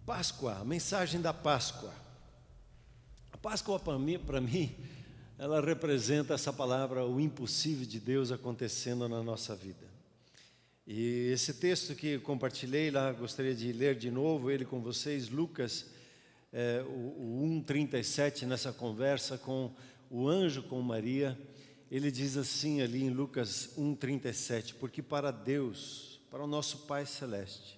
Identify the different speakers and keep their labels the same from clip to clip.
Speaker 1: Páscoa, a mensagem da Páscoa. A Páscoa para mim, ela representa essa palavra, o impossível de Deus acontecendo na nossa vida. E esse texto que eu compartilhei lá, gostaria de ler de novo ele com vocês, Lucas, o 1:37, nessa conversa com o anjo com Maria. Ele diz assim ali em Lucas 1:37, porque para Deus, para o nosso Pai Celeste,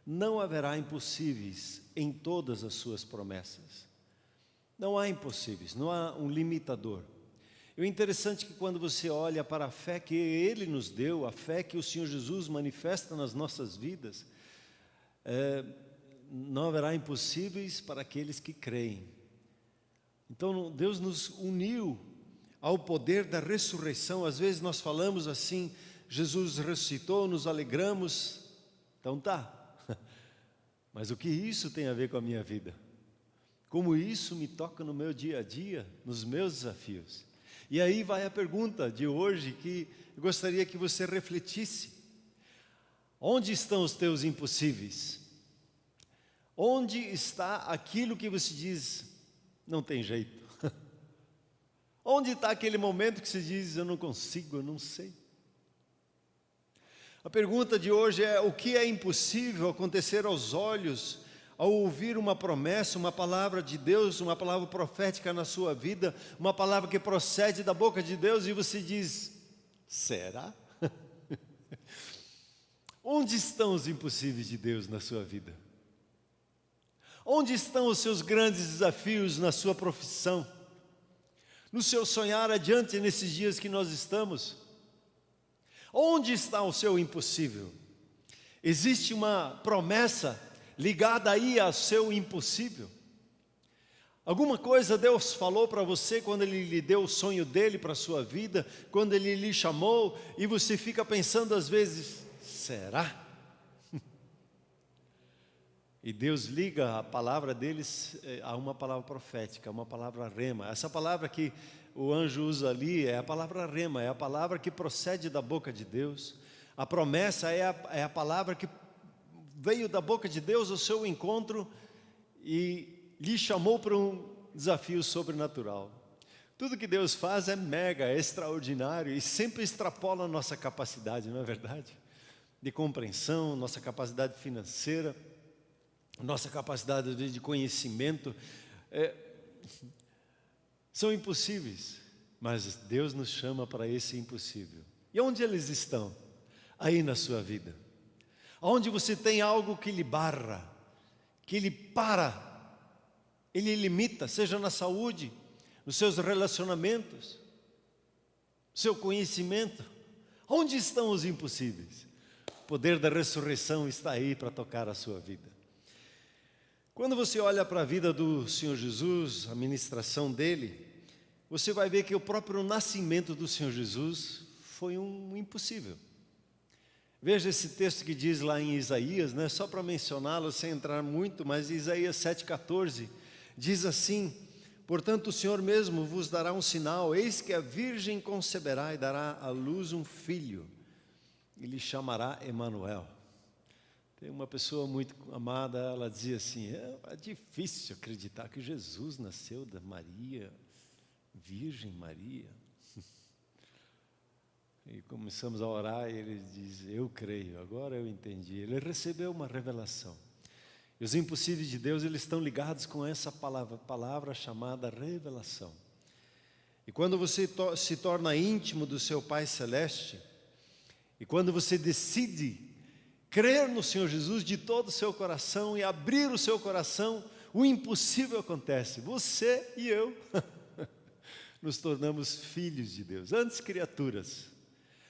Speaker 1: não haverá impossíveis em todas as suas promessas. Não há impossíveis, não há um limitador. E o interessante é que quando você olha para a fé que Ele nos deu, a fé que o Senhor Jesus manifesta nas nossas vidas, não haverá impossíveis para aqueles que creem. Então Deus nos uniu ao poder da ressurreição. Às vezes nós falamos assim, Jesus ressuscitou, nos alegramos, então tá. Mas o que isso tem a ver com a minha vida? Como isso me toca no meu dia a dia, nos meus desafios? E aí vai a pergunta de hoje que eu gostaria que você refletisse. Onde estão os teus impossíveis? Onde está aquilo que você diz, não tem jeito? Onde está aquele momento que você diz, eu não consigo, eu não sei? A pergunta de hoje é, o que é impossível acontecer aos olhos ao ouvir uma promessa, uma palavra de Deus, uma palavra profética na sua vida, uma palavra que procede da boca de Deus e você diz, será? Onde estão os impossíveis de Deus na sua vida? Onde estão os seus grandes desafios na sua profissão? No seu sonhar adiante nesses dias que nós estamos? Onde está o seu impossível? Existe uma promessa ligada aí ao seu impossível? Alguma coisa Deus falou para você quando Ele lhe deu o sonho dEle para a sua vida, quando Ele lhe chamou, e você fica pensando às vezes, será? E Deus liga a palavra deles a uma palavra profética, uma palavra rema. Essa palavra que o anjo usa ali é a palavra rema, é a palavra que procede da boca de Deus. A promessa é a palavra que veio da boca de Deus ao seu encontro e lhe chamou para um desafio sobrenatural. Tudo que Deus faz é mega, é extraordinário e sempre extrapola a nossa capacidade, não é verdade? De compreensão, nossa capacidade financeira, nossa capacidade de conhecimento, são impossíveis, mas Deus nos chama para esse impossível. E onde eles estão? Aí na sua vida. Onde você tem algo que lhe barra, que lhe para, ele limita, seja na saúde, nos seus relacionamentos, no seu conhecimento. Onde estão os impossíveis? O poder da ressurreição está aí para tocar a sua vida. Quando você olha para a vida do Senhor Jesus, a ministração dele, você vai ver que o próprio nascimento do Senhor Jesus foi um impossível. Veja esse texto que diz lá em Isaías, né? Só para mencioná-lo sem entrar muito, mas Isaías 7,14 diz assim, portanto o Senhor mesmo vos dará um sinal, eis que a virgem conceberá e dará à luz um filho, e lhe chamará Emanuel. Tem uma pessoa muito amada, ela dizia assim, é difícil acreditar que Jesus nasceu da Maria, Virgem Maria. E começamos a orar e ele diz, eu creio, agora eu entendi. Ele recebeu uma revelação. E os impossíveis de Deus, eles estão ligados com essa palavra chamada revelação. E quando você se torna íntimo do seu Pai Celeste, e quando você decide crer no Senhor Jesus de todo o seu coração e abrir o seu coração, o impossível acontece. Você e eu nos tornamos filhos de Deus, antes criaturas.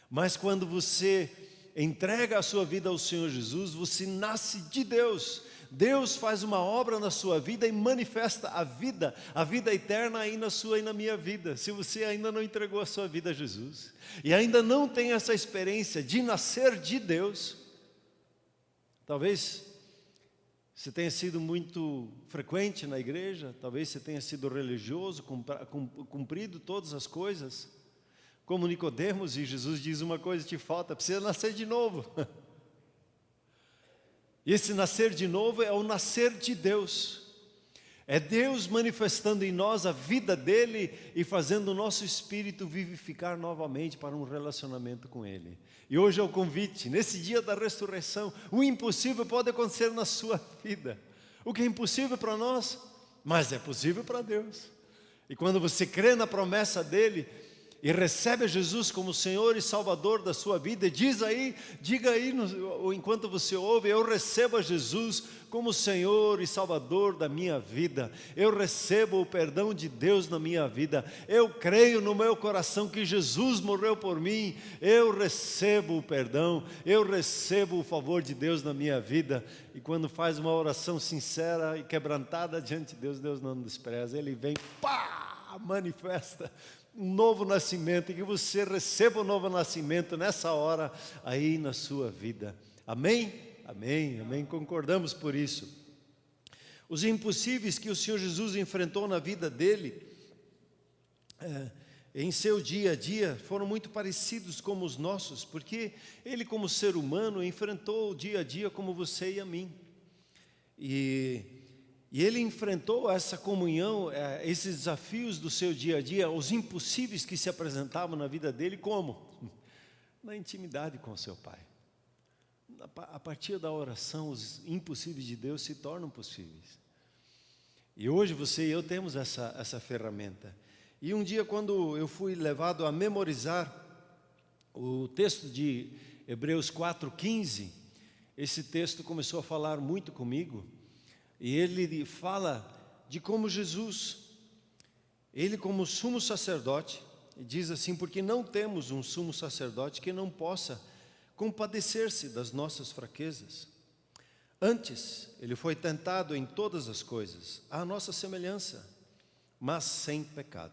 Speaker 1: Mas quando você entrega a sua vida ao Senhor Jesus, você nasce de Deus. Deus faz uma obra na sua vida e manifesta a vida eterna aí na sua e na minha vida. Se você ainda não entregou a sua vida a Jesus, e ainda não tem essa experiência de nascer de Deus, talvez você tenha sido muito frequente na igreja, talvez você tenha sido religioso, cumprido todas as coisas, como Nicodemos, e Jesus diz uma coisa te falta, precisa nascer de novo. E esse nascer de novo é o nascer de Deus. É Deus manifestando em nós a vida dele e fazendo o nosso espírito vivificar novamente para um relacionamento com ele. E hoje é o convite, nesse dia da ressurreição, o impossível pode acontecer na sua vida. O que é impossível para nós, mas é possível para Deus. E quando você crê na promessa dele e recebe Jesus como Senhor e Salvador da sua vida, diga aí, enquanto você ouve: eu recebo a Jesus como Senhor e Salvador da minha vida. Eu recebo o perdão de Deus na minha vida. Eu creio no meu coração que Jesus morreu por mim. Eu recebo o perdão, eu recebo o favor de Deus na minha vida. E quando faz uma oração sincera e quebrantada diante de Deus, Deus não despreza. Ele vem, pá, manifesta um novo nascimento, e que você receba um novo nascimento nessa hora aí na sua vida. Amém? Amém, amém, concordamos por isso. Os impossíveis que o Senhor Jesus enfrentou na vida dele, em seu dia a dia, foram muito parecidos com os nossos, porque ele, como ser humano, enfrentou o dia a dia como você e a mim. E ele enfrentou essa comunhão, esses desafios do seu dia a dia, os impossíveis que se apresentavam na vida dele, como? Na intimidade com o seu Pai. A partir da oração, os impossíveis de Deus se tornam possíveis. E hoje você e eu temos essa ferramenta. E um dia, quando eu fui levado a memorizar o texto de Hebreus 4:15, esse texto começou a falar muito comigo. E ele fala de como Jesus, ele como sumo sacerdote, diz assim: porque não temos um sumo sacerdote que não possa compadecer-se das nossas fraquezas. Antes, ele foi tentado em todas as coisas, à nossa semelhança, mas sem pecado.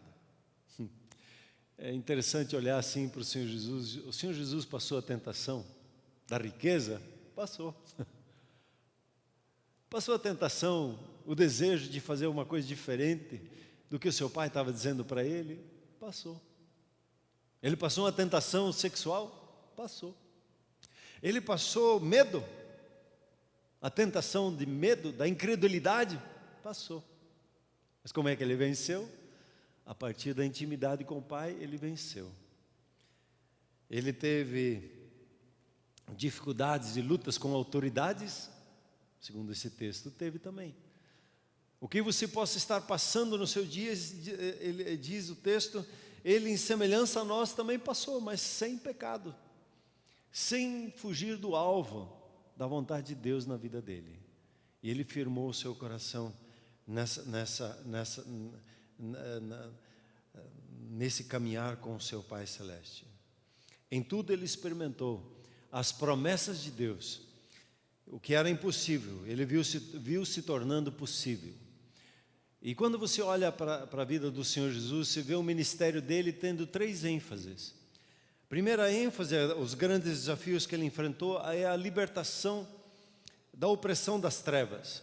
Speaker 1: É interessante olhar assim para o Senhor Jesus. O Senhor Jesus passou a tentação da riqueza? Passou. Passou a tentação, o desejo de fazer uma coisa diferente do que o seu pai estava dizendo para ele? Passou. Ele passou uma tentação sexual? Passou. Ele passou medo, a tentação de medo, da incredulidade? Passou. Mas como é que ele venceu? A partir da intimidade com o Pai, ele venceu. Ele teve dificuldades e lutas com autoridades? Segundo esse texto, teve também. O que você possa estar passando no seu dia, ele diz o texto, ele em semelhança a nós também passou, mas sem pecado, sem fugir do alvo da vontade de Deus na vida dele. E ele firmou o seu coração nesse caminhar com o seu Pai Celeste. Em tudo ele experimentou as promessas de Deus. O que era impossível, ele viu se tornando possível. E quando você olha para a vida do Senhor Jesus, você vê o ministério dele tendo 3 ênfases. Primeira ênfase, os grandes desafios que ele enfrentou, é a libertação da opressão das trevas.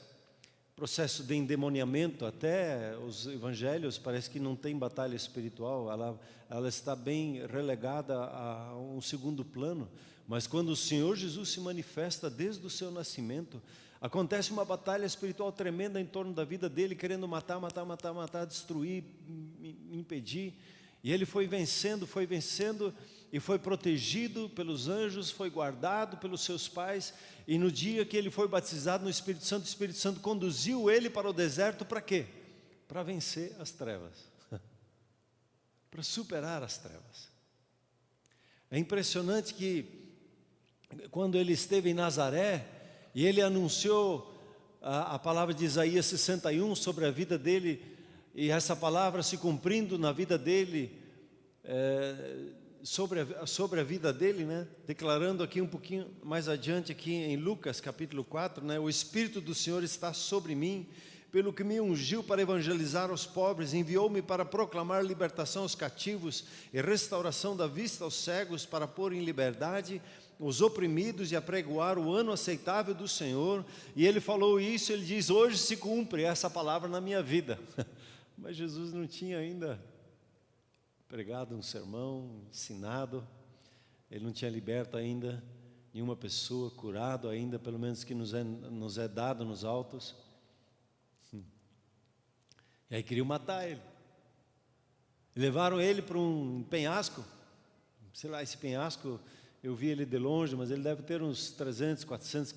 Speaker 1: Processo de endemoniamento, até os evangelhos parece que não tem batalha espiritual, ela está bem relegada a um segundo plano. Mas quando o Senhor Jesus se manifesta desde o seu nascimento, acontece uma batalha espiritual tremenda em torno da vida dele, querendo matar, destruir, impedir. E ele foi vencendo e foi protegido pelos anjos, foi guardado pelos seus pais. E no dia que ele foi batizado no Espírito Santo conduziu ele para o deserto para quê? Para vencer as trevas, para superar as trevas. É impressionante que quando ele esteve em Nazaré e ele anunciou a palavra de Isaías 61 sobre a vida dele, e essa palavra se cumprindo na vida dele, sobre a vida dele, né? Declarando aqui um pouquinho mais adiante, aqui em Lucas capítulo 4, né? O Espírito do Senhor está sobre mim, pelo que me ungiu para evangelizar os pobres, enviou-me para proclamar libertação aos cativos e restauração da vista aos cegos, para pôr em liberdade os oprimidos e apregoar o ano aceitável do Senhor. E ele falou isso, ele diz: hoje se cumpre essa palavra na minha vida. Mas Jesus não tinha ainda pregado um sermão, ensinado, ele não tinha liberto ainda de uma pessoa curado ainda, pelo menos que nos é dado nos altos. E aí queriam matar ele. Levaram ele para um penhasco, sei lá, esse penhasco, eu vi ele de longe, mas ele deve ter uns 300, 400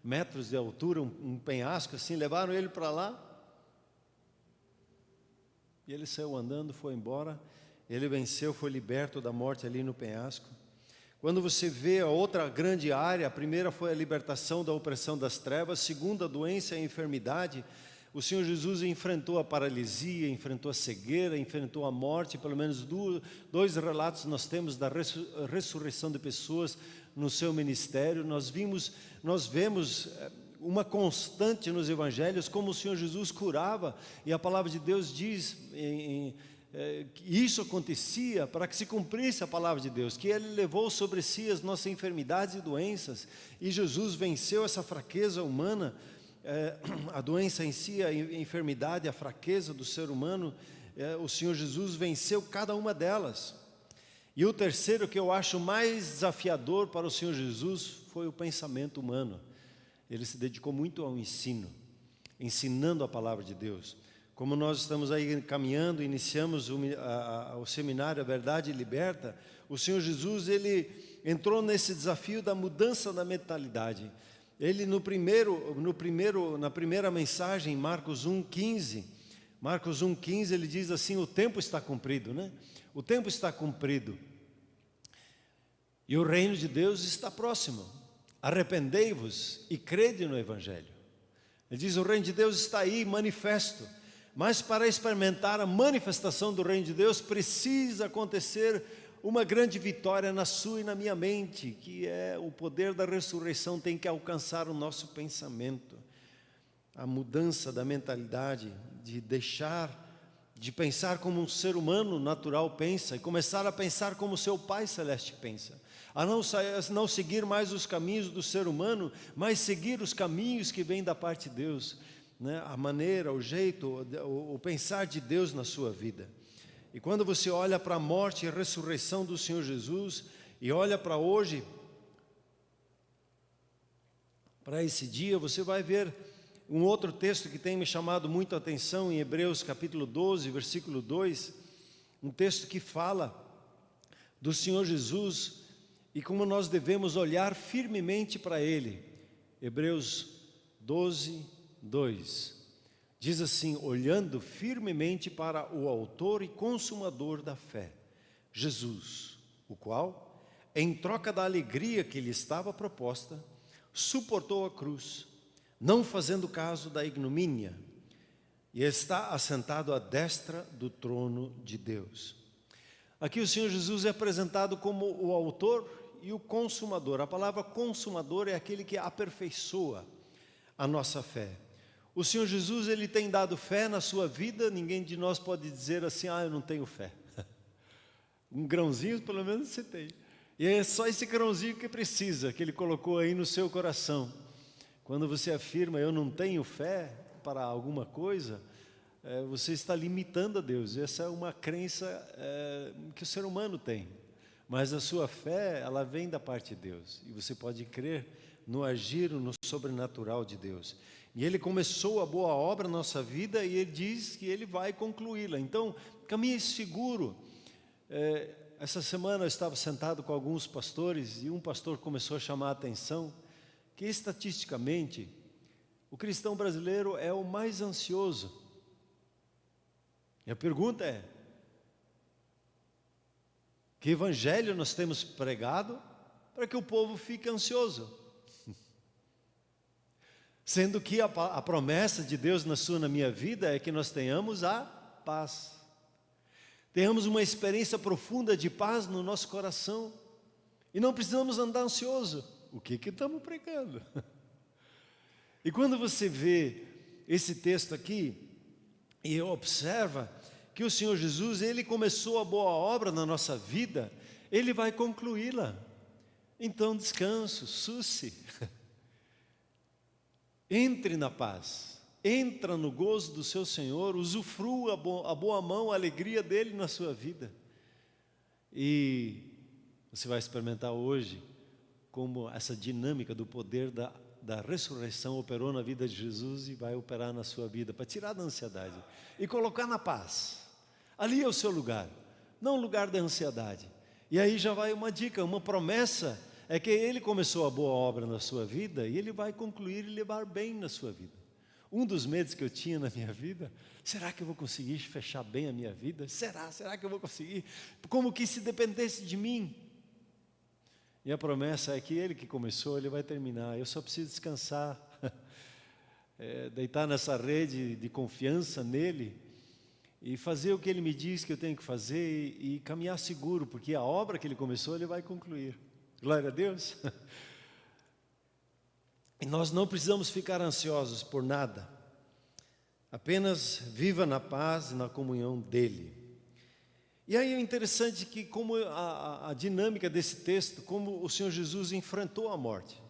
Speaker 1: metros de altura, um penhasco assim, levaram ele para lá, e ele saiu andando, foi embora, ele venceu, foi liberto da morte ali no penhasco. Quando você vê a outra grande área, a primeira foi a libertação da opressão das trevas, a segunda, a doença e a enfermidade. O Senhor Jesus enfrentou a paralisia, enfrentou a cegueira, enfrentou a morte. Pelo menos dois relatos nós temos da ressurreição de pessoas no seu ministério. Nós vemos uma constante nos evangelhos, como o Senhor Jesus curava, e a palavra de Deus diz que isso acontecia para que se cumprisse a palavra de Deus, que Ele levou sobre si as nossas enfermidades e doenças, e Jesus venceu essa fraqueza humana. A doença em si, a enfermidade, a fraqueza do ser humano, o Senhor Jesus venceu cada uma delas. E o terceiro, que eu acho mais desafiador para o Senhor Jesus, foi o pensamento humano. Ele se dedicou muito ao ensino, ensinando a palavra de Deus. Como nós estamos aí caminhando, iniciamos o seminário A Verdade Liberta, o Senhor Jesus, Ele entrou nesse desafio da mudança da mentalidade. Ele na primeira mensagem, Marcos 1,15, ele diz assim: o tempo está cumprido, né? O tempo está cumprido e o reino de Deus está próximo. Arrependei-vos e crede no Evangelho. Ele diz: o reino de Deus está aí, manifesto. Mas para experimentar a manifestação do reino de Deus, precisa acontecer uma grande vitória na sua e na minha mente, que é o poder da ressurreição. Tem que alcançar o nosso pensamento, a mudança da mentalidade, de deixar de pensar como um ser humano natural pensa, e começar a pensar como seu Pai Celeste pensa, a não seguir mais os caminhos do ser humano, mas seguir os caminhos que vêm da parte de Deus, né? A maneira, o jeito, o pensar de Deus na sua vida. E quando você olha para a morte e a ressurreição do Senhor Jesus, e olha para hoje, para esse dia, você vai ver um outro texto que tem me chamado muito a atenção, em Hebreus capítulo 12, versículo 2, um texto que fala do Senhor Jesus e como nós devemos olhar firmemente para Ele. Hebreus 12, 2. Diz assim: olhando firmemente para o autor e consumador da fé, Jesus, o qual, em troca da alegria que lhe estava proposta, suportou a cruz, não fazendo caso da ignomínia, e está assentado à destra do trono de Deus. Aqui o Senhor Jesus é apresentado como o autor e o consumador. A palavra consumador é aquele que aperfeiçoa a nossa fé. O Senhor Jesus, Ele tem dado fé na sua vida. Ninguém de nós pode dizer assim: eu não tenho fé. Um grãozinho pelo menos você tem. E é só esse grãozinho que precisa, que Ele colocou aí no seu coração. Quando você afirma: eu não tenho fé para alguma coisa, você está limitando a Deus. Essa é uma crença que o ser humano tem. Mas a sua fé, ela vem da parte de Deus. E você pode crer no agir, no sobrenatural de Deus. E Ele começou a boa obra na nossa vida e Ele diz que Ele vai concluí-la. Então, caminhe seguro. Essa semana eu estava sentado com alguns pastores e um pastor começou a chamar a atenção que estatisticamente o cristão brasileiro é o mais ansioso. E a pergunta é: que evangelho nós temos pregado para que o povo fique ansioso? Sendo que a promessa de Deus na sua e na minha vida é que nós tenhamos a paz. Tenhamos uma experiência profunda de paz no nosso coração. E não precisamos andar ansioso. O que estamos pregando? E quando você vê esse texto aqui, e observa que o Senhor Jesus, Ele começou a boa obra na nossa vida, Ele vai concluí-la. Então descanso, sosse. Entre na paz, entra no gozo do seu Senhor, usufrua a boa mão, a alegria dEle na sua vida. E você vai experimentar hoje como essa dinâmica do poder da ressurreição operou na vida de Jesus e vai operar na sua vida, para tirar da ansiedade e colocar na paz. Ali é o seu lugar, não o lugar da ansiedade. E aí já vai uma dica, uma promessa, é que Ele começou a boa obra na sua vida e Ele vai concluir e levar bem na sua vida. Um dos medos que eu tinha na minha vida, será que eu vou conseguir fechar bem a minha vida? Será que eu vou conseguir? Como que se dependesse de mim? E a promessa é que Ele que começou, Ele vai terminar. Eu só preciso descansar, deitar nessa rede de confiança nele e fazer o que Ele me diz que eu tenho que fazer e caminhar seguro, porque a obra que Ele começou, Ele vai concluir. Glória a Deus. E nós não precisamos ficar ansiosos por nada, apenas viva na paz e na comunhão dEle. E aí é interessante que como a dinâmica desse texto, como o Senhor Jesus enfrentou a morte,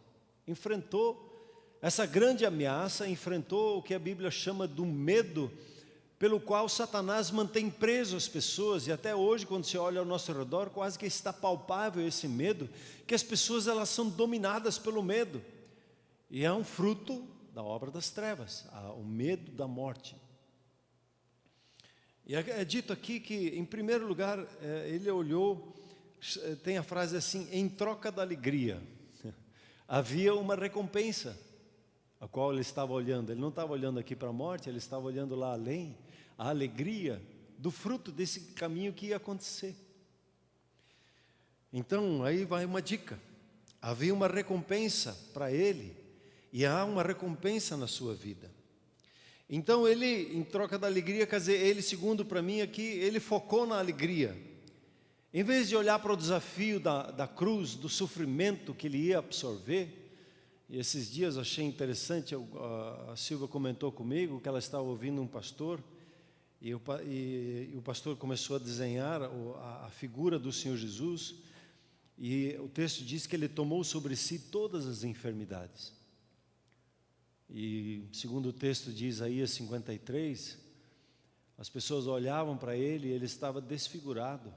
Speaker 1: enfrentou essa grande ameaça, enfrentou o que a Bíblia chama do medo, pelo qual Satanás mantém preso as pessoas, e até hoje quando se olha ao nosso redor, quase que está palpável esse medo, que as pessoas elas são dominadas pelo medo, e é um fruto da obra das trevas, o medo da morte. E é dito aqui que, em primeiro lugar, ele olhou, tem a frase assim, em troca da alegria, havia uma recompensa, a qual ele estava olhando. Ele não estava olhando aqui para a morte, ele estava olhando lá além, a alegria do fruto desse caminho que ia acontecer. Então, aí vai uma dica, havia uma recompensa para ele, e há uma recompensa na sua vida. Então ele, em troca da alegria, quer dizer, ele, segundo para mim aqui, ele focou na alegria. Em vez de olhar para o desafio da cruz, do sofrimento que ele ia absorver, e esses dias achei interessante, a Silvia comentou comigo que ela estava ouvindo um pastor, e o pastor começou a desenhar a figura do Senhor Jesus, e o texto diz que ele tomou sobre si todas as enfermidades. E segundo o texto de Isaías 53, as pessoas olhavam para ele e ele estava desfigurado.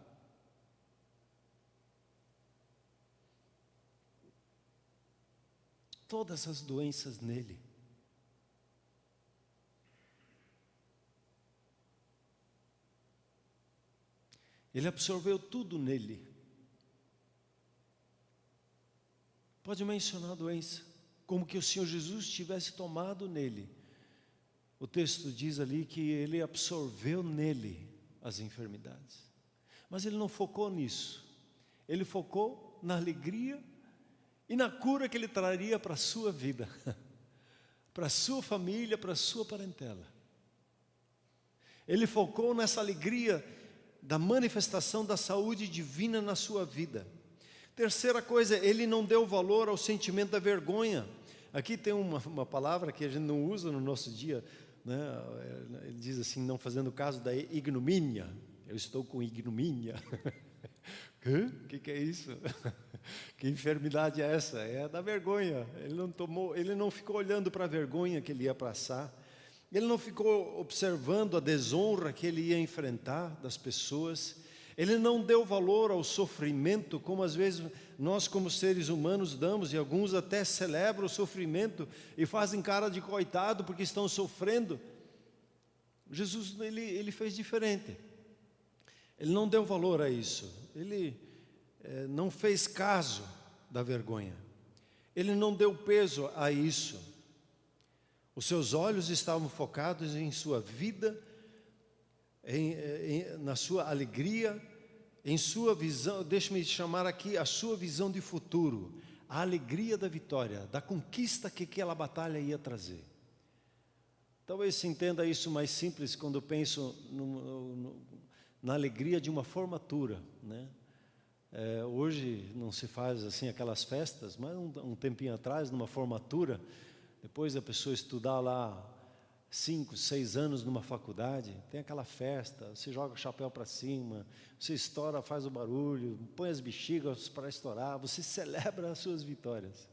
Speaker 1: Todas as doenças nele. Ele absorveu tudo nele. Pode mencionar a doença, como que o Senhor Jesus tivesse tomado nele. O texto diz ali que ele absorveu nele as enfermidades. Mas ele não focou nisso. Ele focou na alegria e na cura que ele traria para a sua vida, para a sua família, para a sua parentela. Ele focou nessa alegria da manifestação da saúde divina na sua vida. Terceira coisa, ele não deu valor ao sentimento da vergonha. Aqui tem uma palavra que a gente não usa no nosso dia, né? Ele diz assim, não fazendo caso da ignomínia. Eu estou com ignomínia. O que é isso? Que enfermidade é essa? É da vergonha. Ele não ficou olhando para a vergonha que ele ia passar. Ele não ficou observando a desonra que ele ia enfrentar das pessoas. Ele não deu valor ao sofrimento, como às vezes nós como seres humanos damos, e alguns até celebram o sofrimento e fazem cara de coitado porque estão sofrendo. Jesus, ele fez diferente. Ele não deu valor a isso. Ele não fez caso da vergonha. Ele não deu peso a isso. Os seus olhos estavam focados em sua vida, na sua alegria, em sua visão, deixe-me chamar aqui a sua visão de futuro, a alegria da vitória, da conquista que aquela batalha ia trazer. Talvez se entenda isso mais simples quando eu penso na alegria de uma formatura, né? Hoje não se faz assim aquelas festas, mas um tempinho atrás, numa formatura, depois da pessoa estudar lá 5, 6 anos numa faculdade, tem aquela festa, você joga o chapéu para cima, você estoura, faz o barulho, põe as bexigas para estourar, você celebra as suas vitórias.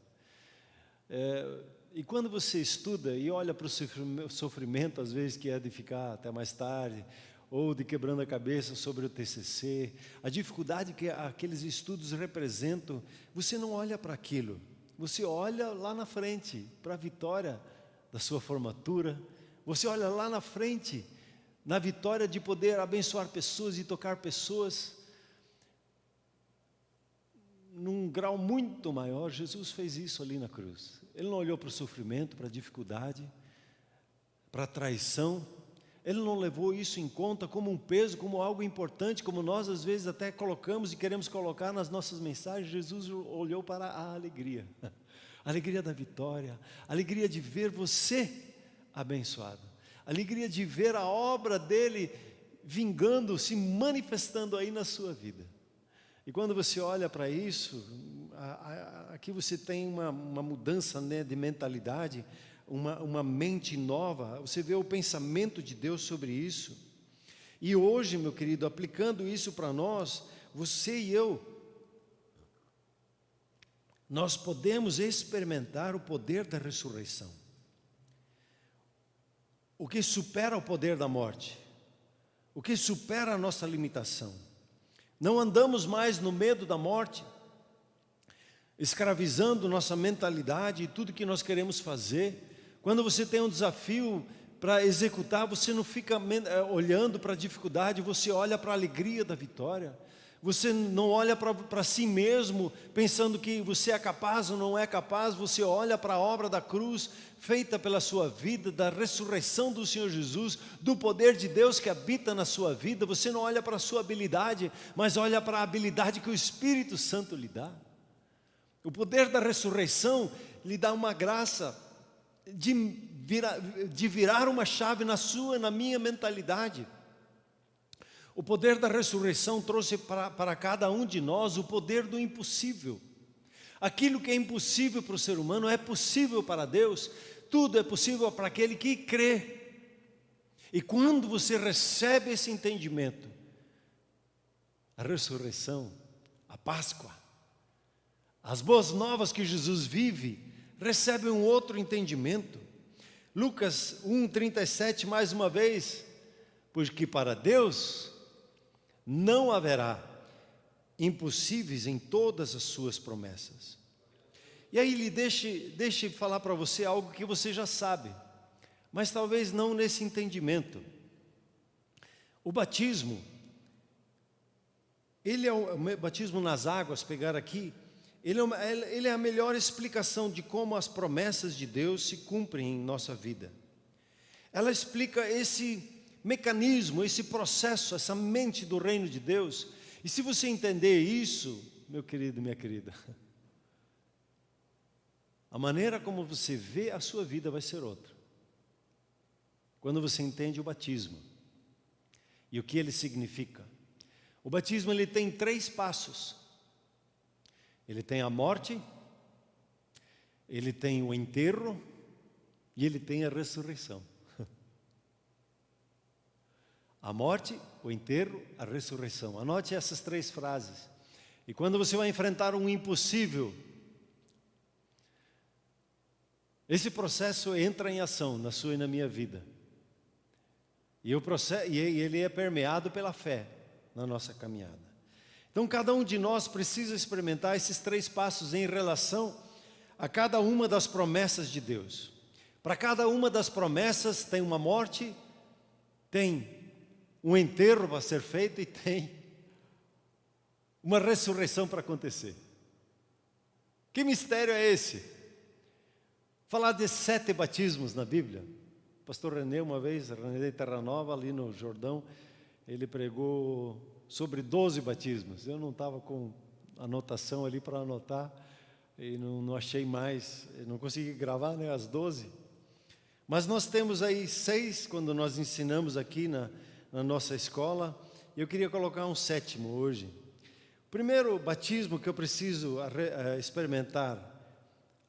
Speaker 1: E quando você estuda e olha para o sofrimento, às vezes que é de ficar até mais tarde, ou de quebrando a cabeça sobre o TCC, a dificuldade que aqueles estudos representam, você não olha para aquilo, você olha lá na frente, para a vitória da sua formatura, você olha lá na frente, na vitória de poder abençoar pessoas e tocar pessoas. Num grau muito maior, Jesus fez isso ali na cruz. Ele não olhou para o sofrimento, para a dificuldade, para a traição. Ele não levou isso em conta como um peso, como algo importante, como nós às vezes até colocamos e queremos colocar nas nossas mensagens. Jesus olhou para a alegria, a alegria da vitória, a alegria de ver você abençoado, a alegria de ver a obra dele vingando, se manifestando aí na sua vida. E quando você olha para isso, aqui você tem uma mudança, né, de mentalidade, uma mente nova, você vê o pensamento de Deus sobre isso. E hoje, meu querido, aplicando isso para nós, você e eu, nós podemos experimentar o poder da ressurreição, o que supera o poder da morte, o que supera a nossa limitação. Não andamos mais no medo da morte, escravizando nossa mentalidade e tudo que nós queremos fazer. Quando você tem um desafio para executar, você não fica olhando para a dificuldade, você olha para a alegria da vitória. Você não olha para si mesmo, pensando que você é capaz ou não é capaz, você olha para a obra da cruz, feita pela sua vida, da ressurreição do Senhor Jesus, do poder de Deus que habita na sua vida. Você não olha para a sua habilidade, mas olha para a habilidade que o Espírito Santo lhe dá. O poder da ressurreição lhe dá uma graça de virar uma chave na sua e na minha mentalidade. O poder da ressurreição trouxe para cada um de nós o poder do impossível. Aquilo que é impossível para o ser humano é possível para Deus. Tudo é possível para aquele que crê. E quando você recebe esse entendimento, a ressurreição, a Páscoa, as boas novas que Jesus vive, recebem um outro entendimento. Lucas 1:37, mais uma vez, porque para Deus não haverá impossíveis em todas as suas promessas. E aí ele deixe falar para você algo que você já sabe, mas talvez não nesse entendimento. O batismo, ele é o batismo nas águas, pegar aqui, ele é a melhor explicação de como as promessas de Deus se cumprem em nossa vida. Ela explica esse mecanismo, esse processo, essa mente do reino de Deus. E se você entender isso, meu querido, minha querida, a maneira como você vê a sua vida vai ser outra. Quando você entende o batismo e o que ele significa. O batismo, ele tem 3 passos. Ele tem a morte, ele tem o enterro e ele tem a ressurreição. A morte, o enterro, a ressurreição. Anote essas 3 frases. E quando você vai enfrentar um impossível, esse processo entra em ação na sua e na minha vida. E ele é permeado pela fé na nossa caminhada. Então cada um de nós precisa experimentar esses 3 passos em relação a cada uma das promessas de Deus. Para cada uma das promessas tem uma morte, tem um enterro para ser feito e tem uma ressurreição para acontecer. Que mistério é esse? Falar de 7 batismos na Bíblia. O pastor René, uma vez, René de Terra Nova, ali no Jordão, ele pregou sobre 12 batismos. Eu não estava com anotação ali para anotar, e não achei mais, não consegui gravar, né, as 12. Mas nós temos aí 6, quando nós ensinamos aqui na nossa escola, e eu queria colocar um 7º hoje. O primeiro batismo que eu preciso experimentar,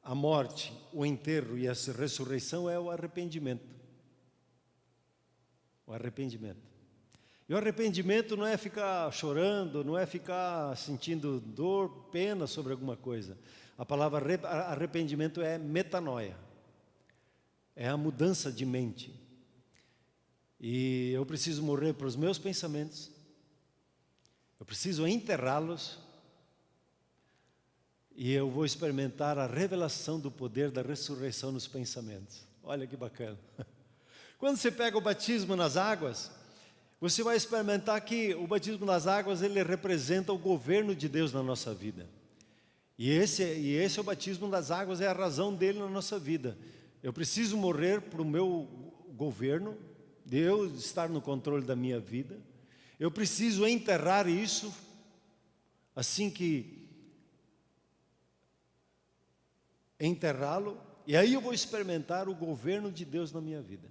Speaker 1: a morte, o enterro e a ressurreição, é o arrependimento. O arrependimento. E o arrependimento não é ficar chorando, não é ficar sentindo dor, pena sobre alguma coisa. A palavra arrependimento é metanoia. É a mudança de mente. E eu preciso morrer para os meus pensamentos, eu preciso enterrá-los, e eu vou experimentar a revelação do poder da ressurreição nos pensamentos. Olha que bacana. Quando você pega o batismo nas águas, você vai experimentar que o batismo nas águas, ele representa o governo de Deus na nossa vida. E esse é o batismo das águas, é a razão dele na nossa vida. Eu preciso morrer para o meu governo, de eu estar no controle da minha vida. Eu preciso enterrar isso, assim que enterrá-lo, e aí eu vou experimentar o governo de Deus na minha vida.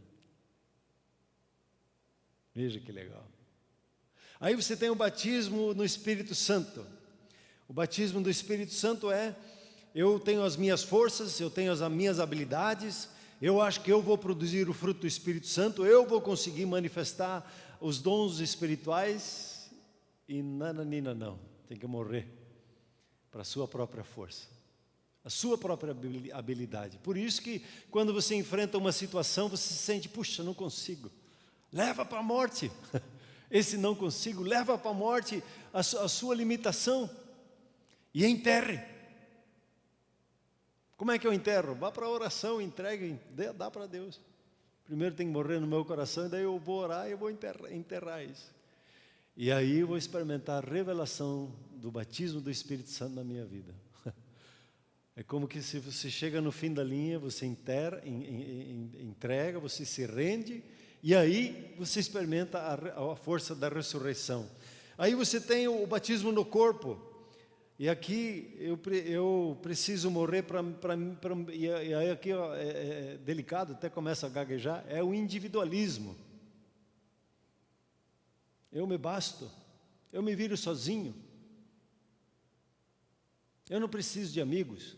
Speaker 1: Veja que legal. Aí você tem o batismo no Espírito Santo. O batismo do Espírito Santo eu tenho as minhas forças, eu tenho as minhas habilidades, eu acho que eu vou produzir o fruto do Espírito Santo, eu vou conseguir manifestar os dons espirituais, e nananina não, tem que morrer para a sua própria força, a sua própria habilidade. Por isso que quando você enfrenta uma situação, você se sente, puxa, não consigo, leva para a morte, esse não consigo, leva para a morte a sua limitação, e enterre. Como é que eu enterro? Vá para a oração, entregue, dá para Deus. Primeiro tem que morrer no meu coração, e daí eu vou orar e eu vou enterrar isso. E aí eu vou experimentar a revelação do batismo do Espírito Santo na minha vida. É como que se você chega no fim da linha, você entrega, você se rende, e aí você experimenta a força da ressurreição. Aí você tem o batismo no corpo. E aqui eu preciso morrer e aí aqui é delicado, até começa a gaguejar, é o individualismo. Eu me basto, eu me viro sozinho, eu não preciso de amigos,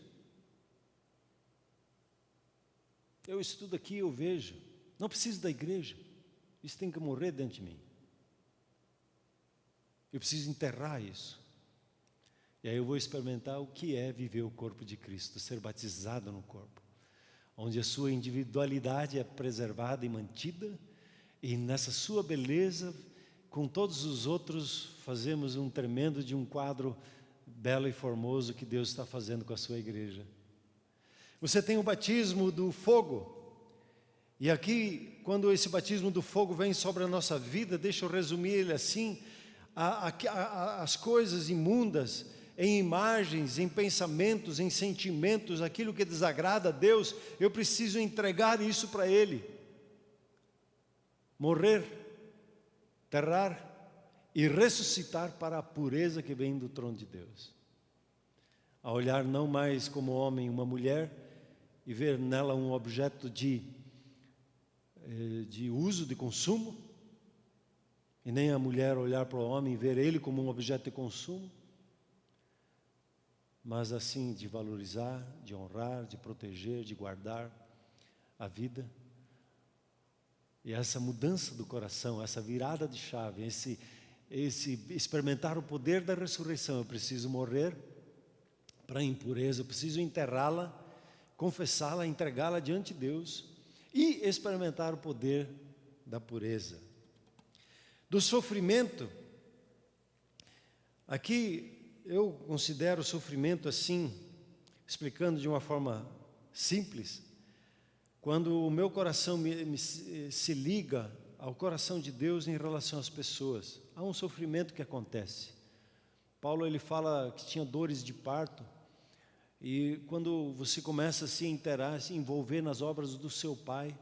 Speaker 1: eu estudo aqui, eu vejo, não preciso da igreja, isso tem que morrer dentro de mim, eu preciso enterrar isso. E aí eu vou experimentar o que é viver o corpo de Cristo, ser batizado no corpo, onde a sua individualidade é preservada e mantida, e nessa sua beleza, com todos os outros, fazemos um tremendo de um quadro belo e formoso que Deus está fazendo com a sua igreja. Você tem o batismo do fogo, e aqui, quando esse batismo do fogo vem sobre a nossa vida, deixa eu resumir ele assim, as coisas imundas, em imagens, em pensamentos, em sentimentos, aquilo que desagrada a Deus, eu preciso entregar isso para Ele. Morrer, enterrar e ressuscitar para a pureza que vem do trono de Deus. A olhar não mais como homem uma mulher e ver nela um objeto de uso, de consumo, e nem a mulher olhar para o homem e ver ele como um objeto de consumo, mas assim de valorizar, de honrar, de proteger, de guardar a vida. E essa mudança do coração, essa virada de chave, esse experimentar o poder da ressurreição. Eu preciso morrer para a impureza, eu preciso enterrá-la, confessá-la, entregá-la diante de Deus e experimentar o poder da pureza. Do sofrimento, aqui eu considero o sofrimento assim, explicando de uma forma simples, quando o meu coração se liga ao coração de Deus em relação às pessoas. Há um sofrimento que acontece. Paulo ele fala que tinha dores de parto, e quando você começa a se inteirar, se envolver nas obras do seu pai,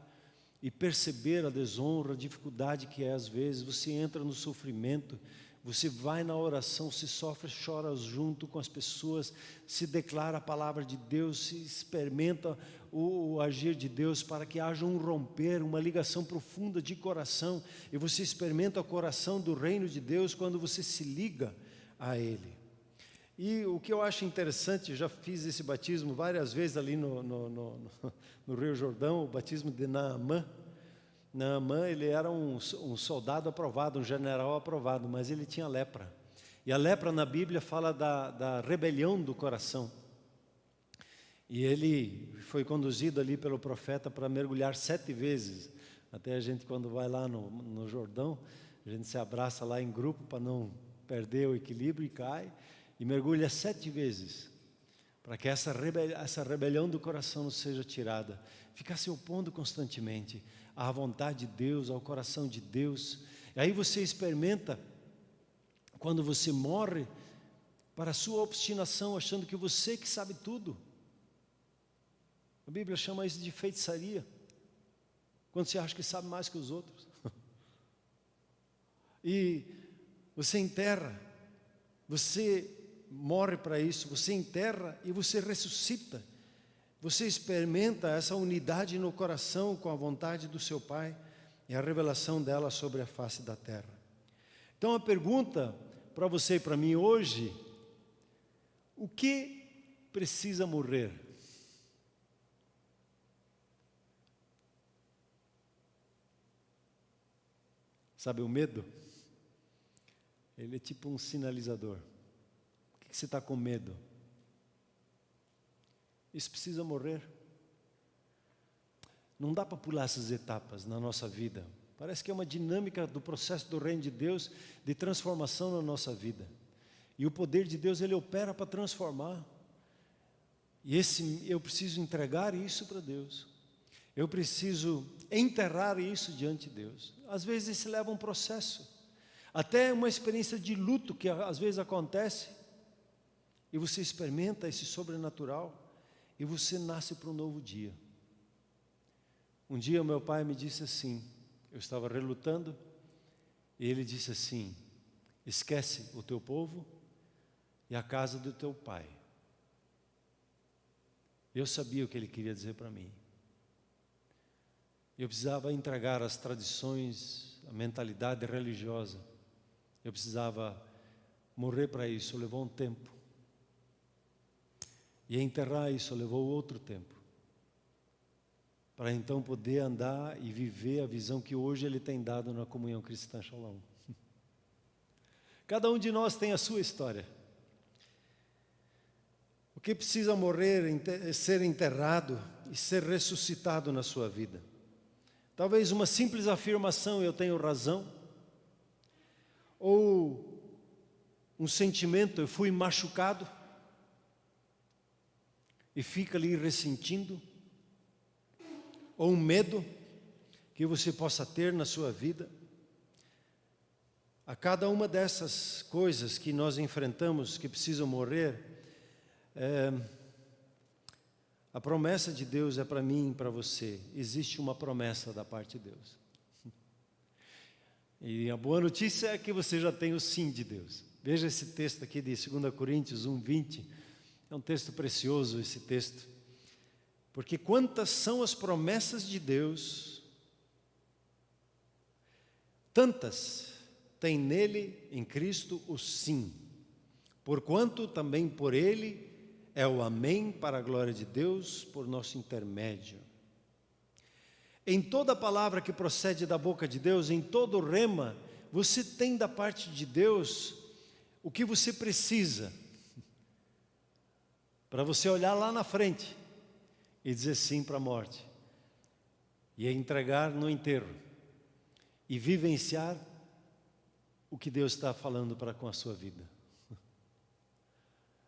Speaker 1: e perceber a desonra, a dificuldade que é às vezes, você entra no sofrimento, você vai na oração, se sofre, chora junto com as pessoas, se declara a palavra de Deus, se experimenta o agir de Deus para que haja um romper, uma ligação profunda de coração, e você experimenta o coração do reino de Deus quando você se liga a Ele. E o que eu acho interessante, já fiz esse batismo várias vezes ali no Rio Jordão, o batismo de Naamã. Naamã, ele era um soldado aprovado, um general aprovado, mas ele tinha lepra. E a lepra na Bíblia fala da rebelião do coração. E ele foi conduzido ali pelo profeta para mergulhar 7 vezes Até a gente, quando vai lá no Jordão, a gente se abraça lá em grupo para não perder o equilíbrio e cai, e mergulha 7 vezes, para que essa rebelião do coração não seja tirada. Ficar se opondo constantemente à vontade de Deus, ao coração de Deus. E aí você experimenta, quando você morre, para a sua obstinação, achando que você que sabe tudo. A Bíblia chama isso de feitiçaria, quando você acha que sabe mais que os outros. E você enterra, você morre para isso, você enterra e você ressuscita. Você experimenta essa unidade no coração com a vontade do seu Pai e a revelação dela sobre a face da terra. Então a pergunta para você e para mim hoje: o que precisa morrer? Sabe o medo? Ele é tipo um sinalizador. O que você está com medo? Isso precisa morrer. Não dá para pular essas etapas na nossa vida. Parece que é uma dinâmica do processo do reino de Deus, de transformação na nossa vida. E o poder de Deus, ele opera para transformar. E eu preciso entregar isso para Deus. Eu preciso enterrar isso diante de Deus. Às vezes isso leva um processo. Até uma experiência de luto que às vezes acontece. E você experimenta esse sobrenatural. E você nasce para um novo dia. Um dia o meu pai me disse assim, eu estava relutando, e ele disse assim: esquece o teu povo e a casa do teu pai. Eu sabia o que ele queria dizer para mim. Eu precisava entregar as tradições, a mentalidade religiosa. Eu precisava morrer para isso, levou um tempo. E enterrar isso levou outro tempo. Para então poder andar e viver a visão que hoje Ele tem dado na comunhão cristã Shalom. Cada um de nós tem a sua história. O que precisa morrer, ser enterrado e ser ressuscitado na sua vida. Talvez uma simples afirmação, eu tenho razão. Ou um sentimento, eu fui machucado. E fica ali ressentindo. Ou um medo que você possa ter na sua vida. A cada uma dessas coisas que nós enfrentamos, que precisam morrer, a promessa de Deus é para mim e para você. Existe uma promessa da parte de Deus. E a boa notícia é que você já tem o sim de Deus. Veja esse texto aqui de 2 Coríntios 1:20. É um texto precioso esse texto. Porque quantas são as promessas de Deus, tantas tem nele, em Cristo, o sim. Porquanto também por ele é o amém para a glória de Deus, por nosso intermédio. Em toda palavra que procede da boca de Deus, em todo rema, você tem da parte de Deus o que você precisa, para você olhar lá na frente e dizer sim para a morte, e entregar no enterro, e vivenciar o que Deus está falando com a sua vida.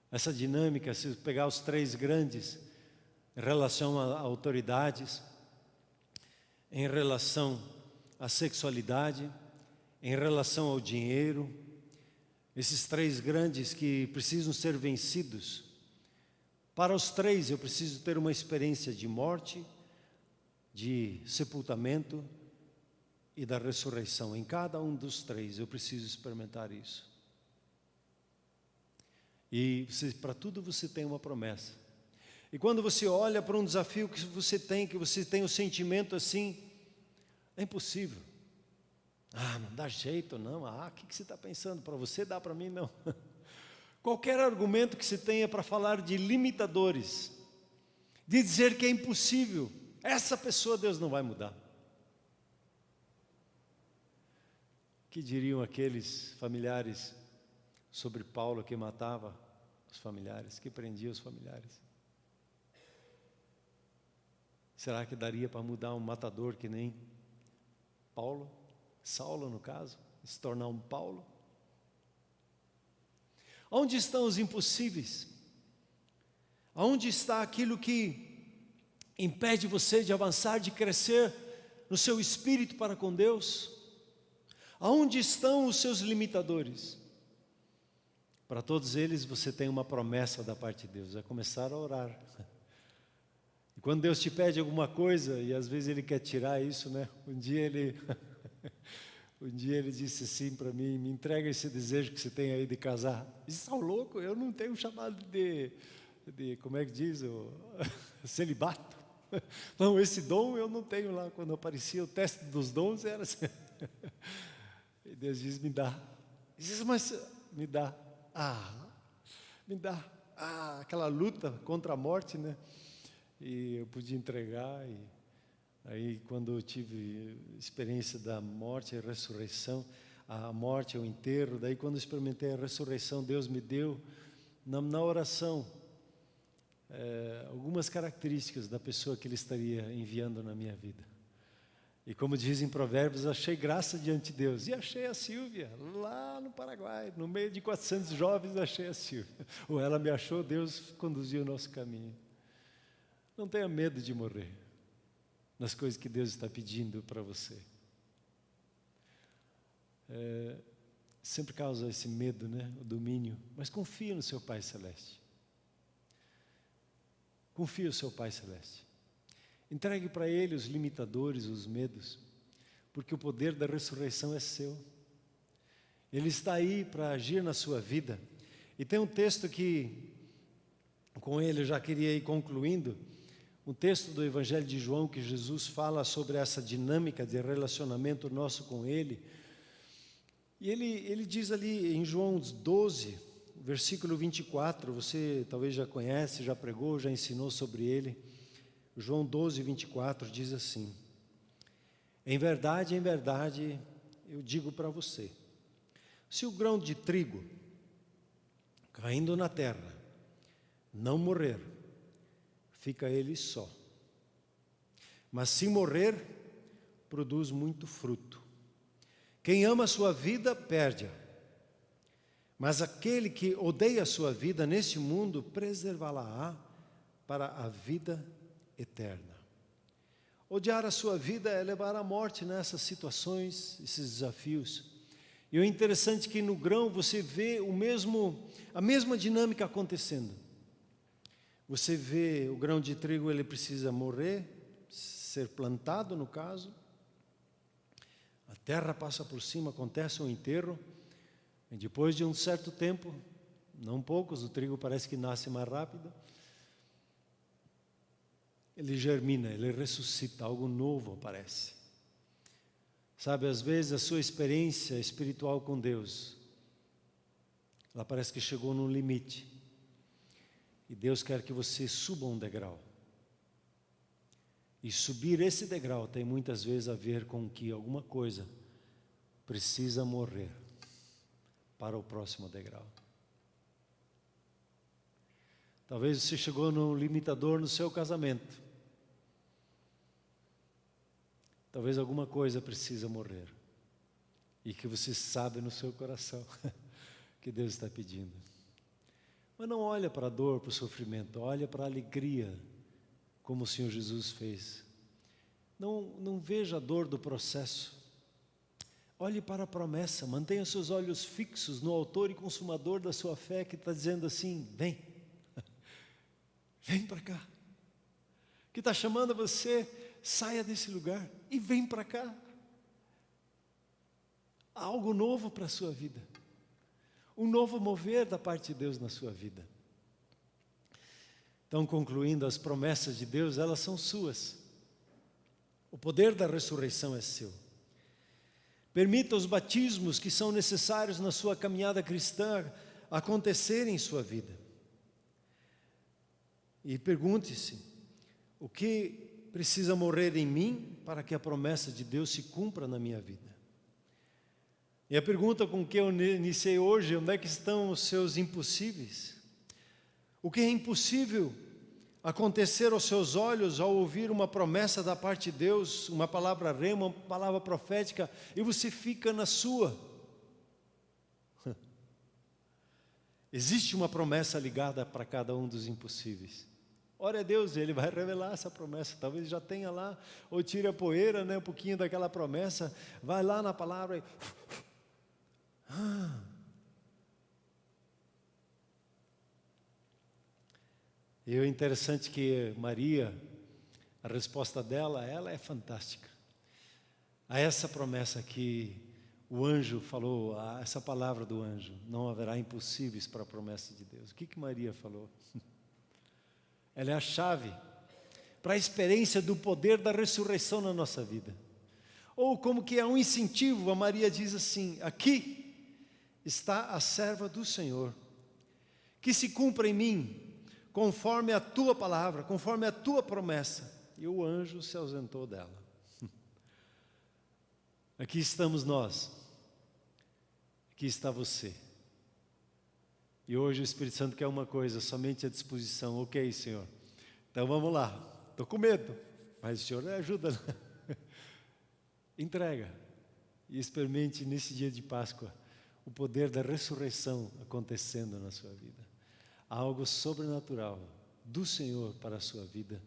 Speaker 1: Essa dinâmica, se pegar os 3 grandes, em relação a autoridades, em relação à sexualidade, em relação ao dinheiro, esses 3 grandes que precisam ser vencidos. Para os 3 eu preciso ter uma experiência de morte, de sepultamento e da ressurreição. Em cada um dos 3 eu preciso experimentar isso. E para tudo você tem uma promessa. E quando você olha para um desafio que você tem o sentimento assim, é impossível. Não dá jeito não. O que você está pensando? Para você dá, para mim não. Qualquer argumento que você tenha para falar de limitadores, de dizer que é impossível, essa pessoa Deus não vai mudar. Que diriam aqueles familiares sobre Paulo que matava os familiares, que prendia os familiares? Será que daria para mudar um matador que nem Paulo, Saulo no caso, se tornar um Paulo. Onde estão os impossíveis? Onde está aquilo que impede você de avançar, de crescer no seu espírito para com Deus? Aonde estão os seus limitadores? Para todos eles você tem uma promessa da parte de Deus, é começar a orar. E quando Deus te pede alguma coisa, e às vezes Ele quer tirar isso, né? Um dia Ele disse assim para mim: me entrega esse desejo que você tem aí de casar. Você está louco? Eu não tenho chamado de como é que diz? Celibato. Não, esse dom eu não tenho lá. Quando aparecia o teste dos dons, era assim. E Deus diz: me dá. E diz: mas me dá. Me dá. Aquela luta contra a morte, né? E eu pude entregar. E aí, quando eu tive experiência da morte e ressurreição, a morte, o enterro, daí quando eu experimentei a ressurreição, Deus me deu, na oração, algumas características da pessoa que Ele estaria enviando na minha vida. E como diz em Provérbios, achei graça diante de Deus. E achei a Silvia, lá no Paraguai, no meio de 400 jovens, achei a Silvia. Ou ela me achou, Deus conduziu o nosso caminho. Não tenha medo de morrer nas coisas que Deus está pedindo para você. Sempre causa esse medo, né? O domínio. Mas confia no seu Pai Celeste. Confia no seu Pai Celeste. Entregue para Ele os limitadores, os medos, porque o poder da ressurreição é seu. Ele está aí para agir na sua vida. E tem um texto que, com ele eu já queria ir concluindo, um texto do Evangelho de João, que Jesus fala sobre essa dinâmica de relacionamento nosso com Ele. E ele diz ali em João 12, versículo 24, você talvez já conhece, já pregou, já ensinou sobre ele. João 12, 24 diz assim: em verdade, eu digo para você, se o grão de trigo caindo na terra não morrer, fica ele só. Mas se morrer, produz muito fruto. Quem ama a sua vida, perde-a. Mas aquele que odeia a sua vida neste mundo, preservá-la-á para a vida eterna. Odiar a sua vida é levar à morte nessas situações, esses desafios. E o interessante é que no grão você vê a mesma dinâmica acontecendo. Você vê o grão de trigo, ele precisa morrer, ser plantado no caso. A terra passa por cima, acontece um enterro. E depois de um certo tempo, não poucos, o trigo parece que nasce mais rápido. Ele germina, ele ressuscita, algo novo aparece. Sabe, às vezes a sua experiência espiritual com Deus, ela parece que chegou num limite. E Deus quer que você suba um degrau. E subir esse degrau tem muitas vezes a ver com que alguma coisa precisa morrer para o próximo degrau. Talvez você chegou num limitador no seu casamento. Talvez alguma coisa precisa morrer. E que você sabe no seu coração que Deus está pedindo. Mas não olha para a dor, para o sofrimento, olha para a alegria, como o Senhor Jesus fez. Não veja a dor do processo. Olhe para a promessa, mantenha seus olhos fixos no autor e consumador da sua fé, que está dizendo assim: vem, vem para cá. Que está chamando você, saia desse lugar e vem para cá. Há algo novo para a sua vida. Um novo mover da parte de Deus na sua vida. Então, concluindo, as promessas de Deus, elas são suas. O poder da ressurreição é seu. Permita os batismos que são necessários na sua caminhada cristã acontecerem em sua vida. E pergunte-se: o que precisa morrer em mim para que a promessa de Deus se cumpra na minha vida? E a pergunta com que eu iniciei hoje: onde é que estão os seus impossíveis? O que é impossível acontecer aos seus olhos ao ouvir uma promessa da parte de Deus, uma palavra rema, uma palavra profética, e você fica na sua. Existe uma promessa ligada para cada um dos impossíveis. Ore a Deus, Ele vai revelar essa promessa. Talvez já tenha lá, ou tire a poeira, um pouquinho daquela promessa. Vai lá na palavra e... E o interessante que Maria, a resposta dela, ela é fantástica. A essa promessa que o anjo falou, a essa palavra do anjo, não haverá impossíveis para a promessa de Deus. O que Maria falou? Ela é a chave para a experiência do poder da ressurreição na nossa vida. Ou como que é um incentivo, a Maria diz assim: aqui está a serva do Senhor, que se cumpra em mim, conforme a tua palavra, conforme a tua promessa. E o anjo se ausentou dela. Aqui estamos nós, aqui está você. E hoje o Espírito Santo quer uma coisa, somente a disposição. Ok, Senhor, então vamos lá, estou com medo, mas o Senhor ajuda. Entrega e experimente nesse dia de Páscoa o poder da ressurreição acontecendo na sua vida. Algo sobrenatural do Senhor para a sua vida,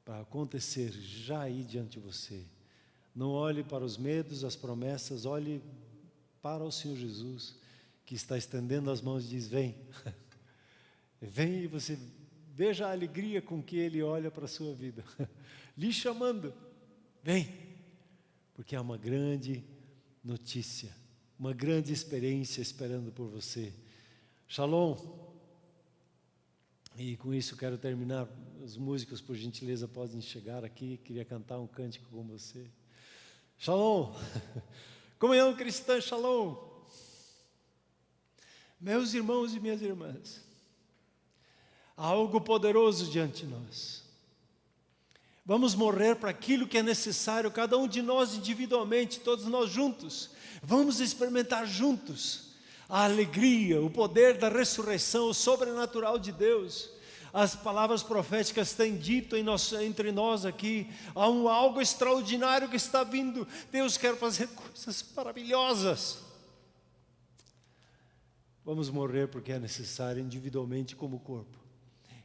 Speaker 1: para acontecer já aí diante de você. Não olhe para os medos, as promessas, olhe para o Senhor Jesus, que está estendendo as mãos e diz: vem. Vem, e você veja a alegria com que Ele olha para a sua vida, lhe chamando: vem, porque há uma grande notícia, uma grande experiência esperando por você. Shalom. E com isso quero terminar. Os músicos, por gentileza, podem chegar aqui. Queria cantar um cântico com você. Shalom. Comunhão cristã, shalom. Meus irmãos e minhas irmãs, há algo poderoso diante de nós. Vamos morrer para aquilo que é necessário, cada um de nós individualmente, todos nós juntos. Vamos experimentar juntos a alegria, o poder da ressurreição, o sobrenatural de Deus. As palavras proféticas têm dito entre nós aqui, há algo extraordinário que está vindo. Deus quer fazer coisas maravilhosas. Vamos morrer porque é necessário individualmente como corpo.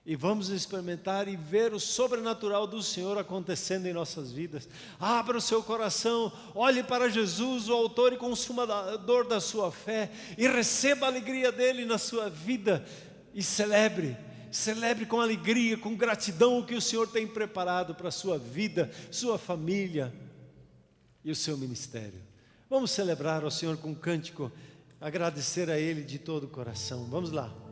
Speaker 1: E vamos experimentar e ver o sobrenatural do Senhor acontecendo em nossas vidas. Abra o seu coração, olhe para Jesus, o autor e consumador da sua fé, e receba a alegria dele na sua vida, e celebre com alegria, com gratidão o que o Senhor tem preparado para a sua vida, sua família e o seu ministério. Vamos celebrar ao Senhor com um cântico, agradecer a Ele de todo o coração. Vamos lá.